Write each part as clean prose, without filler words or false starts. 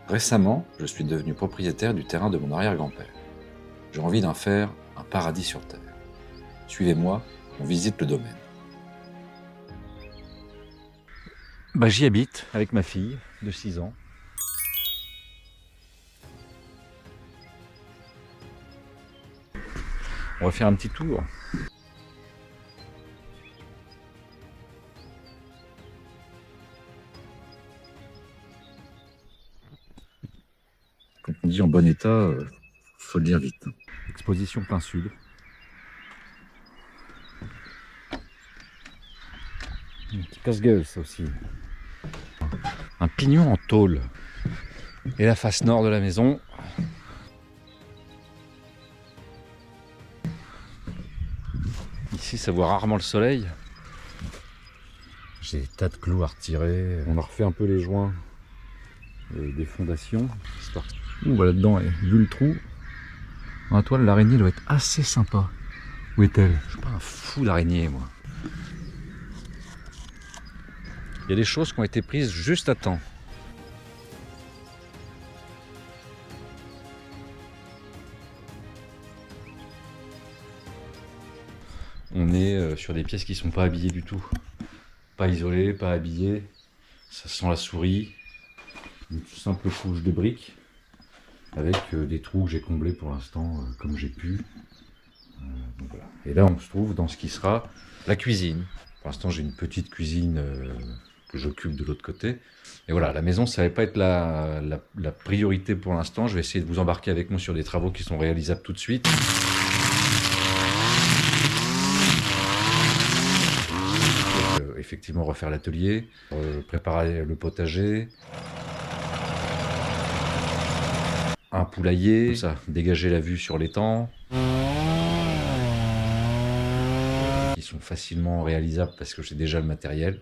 Récemment, je suis devenu propriétaire du terrain de mon arrière-grand-père. J'ai envie d'en faire un paradis sur terre. Suivez-moi, on visite le domaine. J'y habite avec ma fille de 6 ans. On va faire un petit tour. Quand on dit en bon état, faut le dire vite. Exposition plein sud. Un petit casse-gueule ça aussi. Un pignon en tôle. Et la face nord de la maison. Ici ça voit rarement le soleil. J'ai des tas de clous à retirer. On a refait un peu les joints des fondations. Ouh, là-dedans, vu le trou, dans la toile, l'araignée doit être assez sympa. Où est-elle? Je suis pas un fou d'araignée, moi. Il y a des choses qui ont été prises juste à temps. On est sur des pièces qui sont pas habillées du tout. Pas isolées, pas habillées. Ça sent la souris. Une simple couche de briques. Avec des trous que j'ai comblés pour l'instant comme j'ai pu. Donc voilà. Et là on se trouve dans ce qui sera la cuisine. Pour l'instant j'ai une petite cuisine que j'occupe de l'autre côté. Et voilà, la maison ça va pas être la priorité pour l'instant. Je vais essayer de vous embarquer avec moi sur des travaux qui sont réalisables tout de suite. Donc, effectivement refaire l'atelier, préparer le potager. Un poulailler, ça, dégager la vue sur l'étang. Ils sont facilement réalisables parce que j'ai déjà le matériel.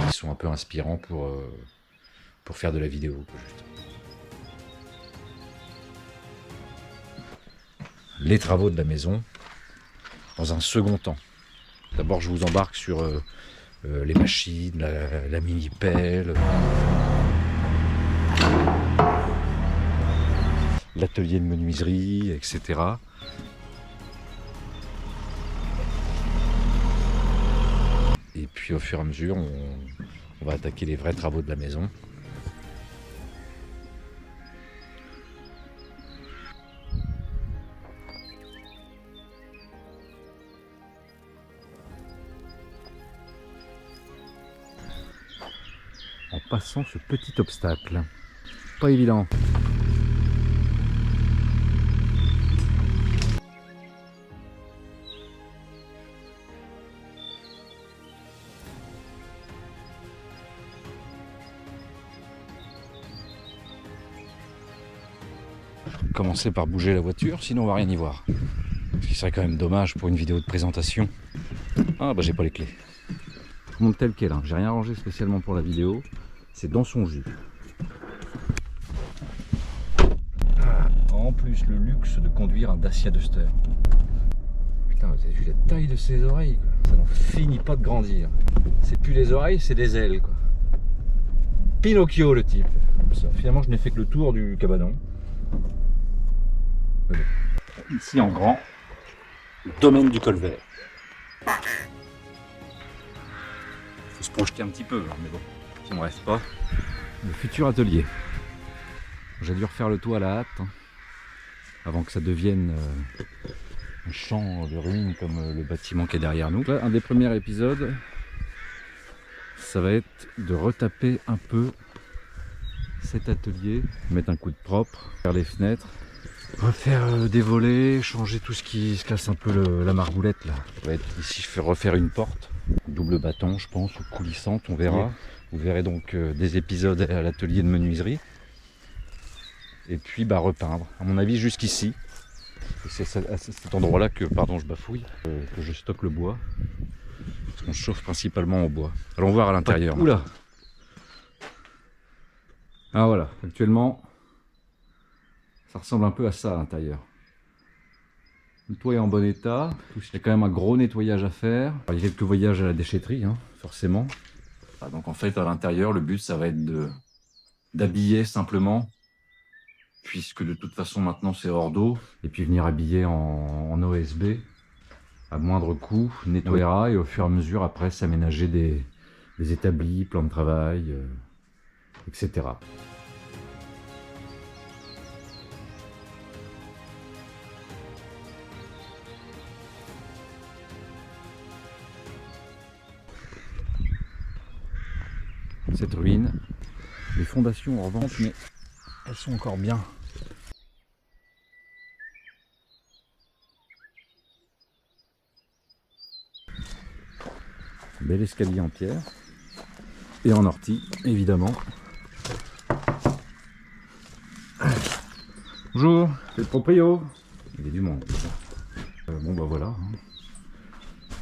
Ils sont un peu inspirants pour faire de la vidéo. Juste. Les travaux de la maison, dans un second temps. D'abord, je vous embarque sur les machines, la mini-pelle. L'atelier de menuiserie, etc. Et puis au fur et à mesure, on va attaquer les vrais travaux de la maison. En passant ce petit obstacle. Pas évident. Commencer par bouger la voiture, sinon on va rien y voir. Ce qui serait quand même dommage pour une vidéo de présentation. Ah j'ai pas les clés. Je monte tel quel, hein. J'ai rien rangé spécialement pour la vidéo. C'est dans son jus. En plus le luxe de conduire un Dacia Duster. Putain, vous avez vu la taille de ses oreilles, quoi. Ça n'en finit pas de grandir. C'est plus les oreilles, c'est des ailes, quoi. Pinocchio le type. Ça, finalement je n'ai fait que le tour du cabanon. Ici en grand, le domaine du Colvert. Faut se projeter un petit peu, hein, mais bon, si on ne reste pas. Le futur atelier. J'ai dû refaire le toit à la hâte, hein, avant que ça devienne un champ de ruines comme le bâtiment qui est derrière nous. Là, un des premiers épisodes, ça va être de retaper un peu cet atelier, mettre un coup de propre, faire les fenêtres. Refaire des volets, changer tout ce qui se casse un peu la margoulette là. Ça va être ici, je vais refaire une porte, double battant je pense, ou coulissante, on verra. Vous verrez donc des épisodes à l'atelier de menuiserie. Et puis repeindre, à mon avis jusqu'ici. C'est à cet endroit là que, pardon je bafouille, que je stocke le bois. Parce qu'on chauffe principalement au bois. Allons voir à l'intérieur. Oula. Ah voilà, actuellement... Ça ressemble un peu à ça à l'intérieur. Le toit est en bon état. Il y a quand même un gros nettoyage à faire. Alors, il y a quelques voyages à la déchetterie, hein, forcément. Ah, donc en fait, à l'intérieur, le but, ça va être d'habiller simplement, puisque de toute façon, maintenant, c'est hors d'eau. Et puis venir habiller en OSB à moindre coût, nettoyera et au fur et à mesure, après, s'aménager des établis, plans de travail, etc. Cette ruine, les fondations en revanche, mais elles sont encore bien. Bel escalier en pierre et en ortie, évidemment. Bonjour, c'est le proprio. Il y a du monde. Bon bah voilà.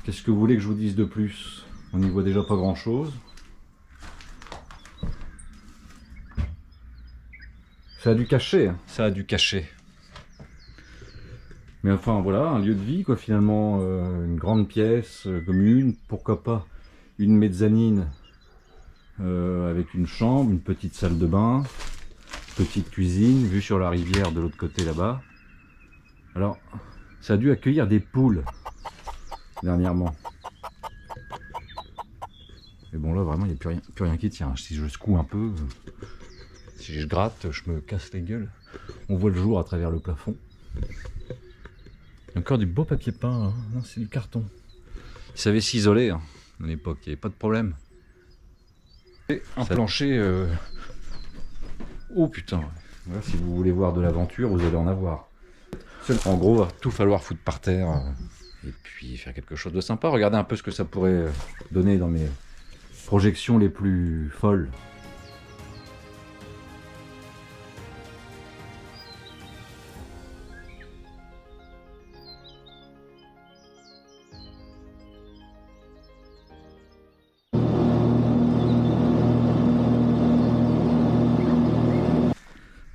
Qu'est-ce que vous voulez que je vous dise de plus? On n'y voit déjà pas grand chose. Ça a du cachet, hein. Ça a du cachet. Mais enfin voilà, un lieu de vie quoi finalement, une grande pièce commune, pourquoi pas une mezzanine avec une chambre, une petite salle de bain, petite cuisine, vue sur la rivière de l'autre côté là-bas. Alors, ça a dû accueillir des poules dernièrement. Mais bon là vraiment il n'y a plus rien qui tient. Si je secoue un peu, si je gratte, je me casse la gueule. On voit le jour à travers le plafond. Il y a encore du beau papier peint, hein. Non, c'est du carton. Il savait s'isoler hein, à l'époque, il n'y avait pas de problème. Et un plancher... Oh putain, voilà, si vous voulez voir de l'aventure, vous allez en avoir. En gros, va tout falloir foutre par terre et puis faire quelque chose de sympa. Regardez un peu ce que ça pourrait donner dans mes projections les plus folles.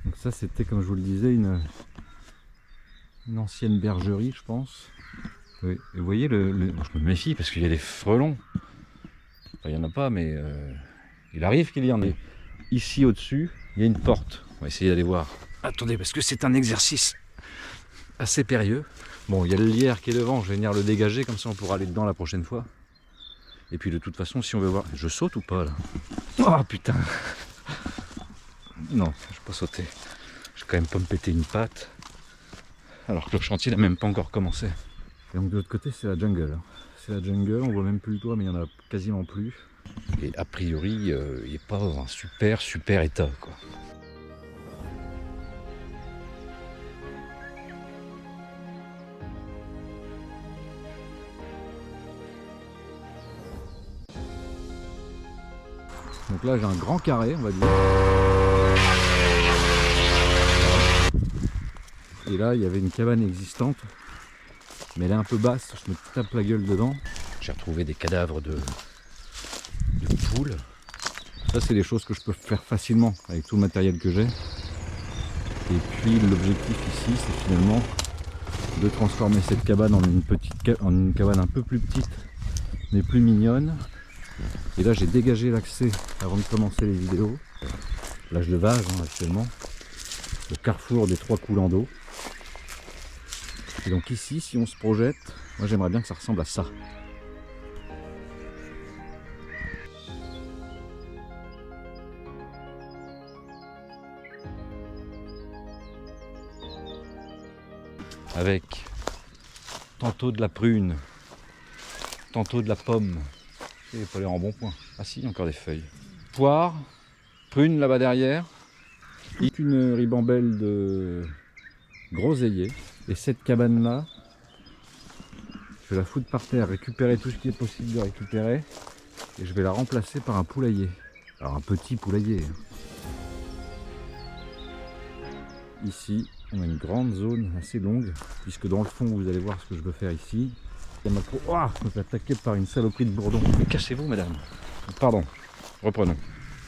Donc ça c'était comme je vous le disais une ancienne bergerie je pense. Oui. Et vous voyez je me méfie parce qu'il y a des frelons. Enfin, il n'y en a pas mais il arrive qu'il y en ait. Ici au-dessus il y a une porte. On va essayer d'aller voir. Attendez parce que c'est un exercice assez périlleux. Bon il y a le lierre qui est devant, je vais venir le dégager comme ça on pourra aller dedans la prochaine fois. Et puis de toute façon si on veut voir... Je saute ou pas là? Oh putain. Non, je vais pas sauter. Je vais quand même pas me péter une patte. Alors que le chantier n'a même pas encore commencé. Et donc de l'autre côté c'est la jungle. C'est la jungle, on voit même plus le toit mais il n'y en a quasiment plus. Et a priori il n'est pas dans un super état quoi. Donc là j'ai un grand carré on va dire. Et là il y avait une cabane existante. Mais elle est un peu basse, je me tape la gueule dedans. J'ai retrouvé des cadavres de poules. Ça c'est des choses que je peux faire facilement avec tout le matériel que j'ai. Et puis l'objectif ici c'est finalement de transformer cette cabane en une cabane un peu plus petite mais plus mignonne. Et là j'ai dégagé l'accès avant de commencer les vidéos. L'âge de vase hein, actuellement. Le carrefour des 3 coulants d'eau. Et donc ici, si on se projette, moi j'aimerais bien que ça ressemble à ça. Avec tantôt de la prune, tantôt de la pomme. Il pas l'air en bon point. Ah si, encore des feuilles. Poire, prune là-bas derrière. Et une ribambelle de groseilliers. Et cette cabane-là, je vais la foutre par terre, récupérer tout ce qui est possible de récupérer. Et je vais la remplacer par un poulailler. Alors un petit poulailler. Ici, on a une grande zone assez longue. Puisque dans le fond, vous allez voir ce que je veux faire ici. Oh, je me fais attaquer par une saloperie de bourdon. Mais cassez-vous, madame. Pardon, reprenons.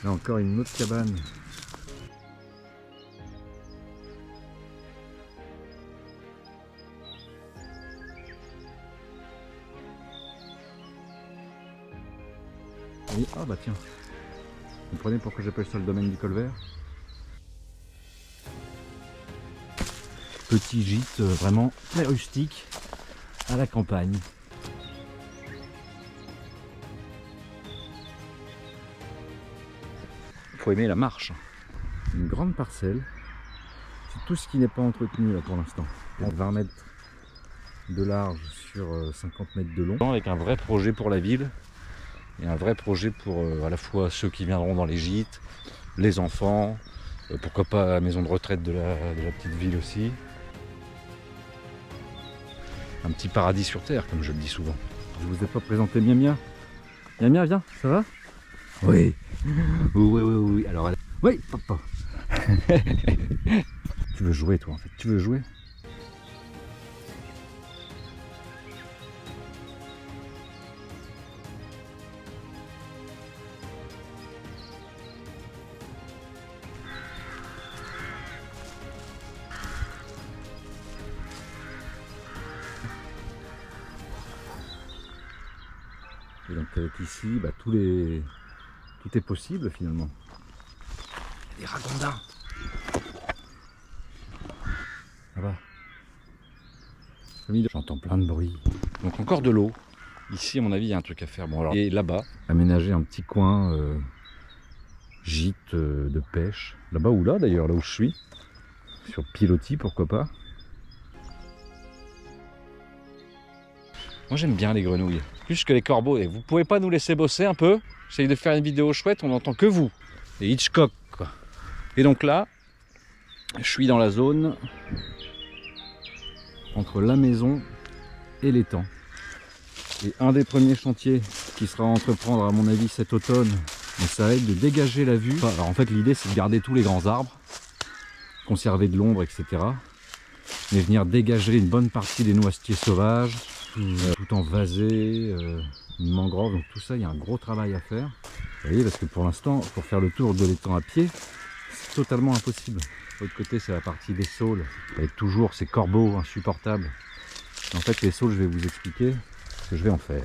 Là encore une autre cabane. Et, ah bah tiens, vous comprenez pourquoi j'appelle ça le domaine du Colvert? Petit gîte vraiment très rustique à la campagne. Il faut aimer la marche. Une grande parcelle. C'est tout ce qui n'est pas entretenu là pour l'instant. 20 mètres de large sur 50 mètres de long. Avec un vrai projet pour la ville et un vrai projet pour à la fois ceux qui viendront dans les gîtes, les enfants, pourquoi pas la maison de retraite de la petite ville aussi. Un petit paradis sur terre, comme je le dis souvent. Je vous ai pas présenté Mia Mia. Mia Mia, viens, ça va? Oui. Oui. Alors, oui, papa. Tu veux jouer, toi, en fait. Tu veux jouer? Et donc avec ici, bah, tout est possible finalement. Des ragondins. Là-bas. J'entends plein de bruit. Donc encore de l'eau. Ici, à mon avis, il y a un truc à faire. Bon, alors, et là-bas, aménager un petit coin gîte de pêche. Là-bas ou là d'ailleurs, là où je suis. Sur pilotis, pourquoi pas. Moi j'aime bien les grenouilles, plus que les corbeaux. Et vous pouvez pas nous laisser bosser un peu? J'essaye de faire une vidéo chouette, on n'entend que vous. Et Hitchcock quoi. Et donc là, je suis dans la zone entre la maison et l'étang. Et un des premiers chantiers qui sera à entreprendre à mon avis cet automne, ça va être de dégager la vue. Alors en fait l'idée c'est de garder tous les grands arbres, conserver de l'ombre, etc. Mais venir dégager une bonne partie des noisetiers sauvages, tout en vasé, une mangrove, donc tout ça, il y a un gros travail à faire. Vous voyez, parce que pour l'instant, pour faire le tour de l'étang à pied, c'est totalement impossible. De l'autre côté, c'est la partie des saules, avec toujours ces corbeaux insupportables. En fait, les saules, je vais vous expliquer ce que je vais en faire.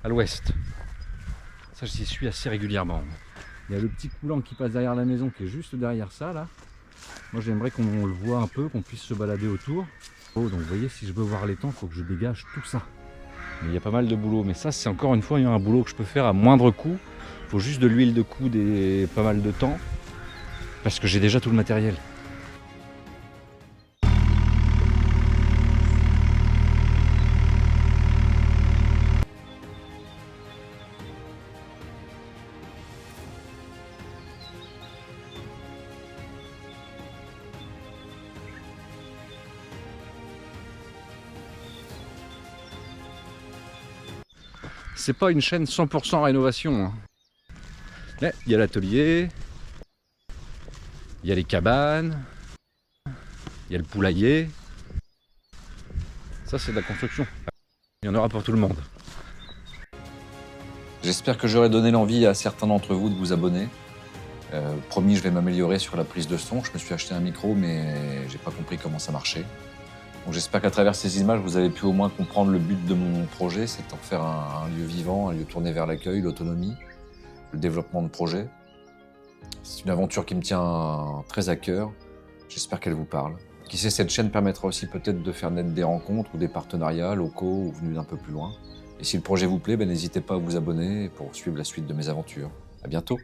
À l'ouest, ça j'y suis assez régulièrement. Il y a le petit coulant qui passe derrière la maison, qui est juste derrière ça, là. Moi, j'aimerais qu'on le voit un peu, qu'on puisse se balader autour. Donc vous voyez, si je veux voir l'étang, il faut que je dégage tout ça. Mais il y a pas mal de boulot, mais ça c'est encore une fois un boulot que je peux faire à moindre coût. Il faut juste de l'huile de coude et pas mal de temps, parce que j'ai déjà tout le matériel. C'est pas une chaîne 100% rénovation. Là, il y a l'atelier, il y a les cabanes, il y a le poulailler. Ça, c'est de la construction. Il y en aura pour tout le monde. J'espère que j'aurai donné l'envie à certains d'entre vous de vous abonner. Promis, je vais m'améliorer sur la prise de son. Je me suis acheté un micro, mais j'ai pas compris comment ça marchait. Donc j'espère qu'à travers ces images, vous avez pu au moins comprendre le but de mon projet, c'est d'en faire un lieu vivant, un lieu tourné vers l'accueil, l'autonomie, le développement de projets. C'est une aventure qui me tient très à cœur. J'espère qu'elle vous parle. Qui sait, cette chaîne permettra aussi peut-être de faire naître des rencontres ou des partenariats locaux ou venus d'un peu plus loin. Et si le projet vous plaît, n'hésitez pas à vous abonner pour suivre la suite de mes aventures. À bientôt!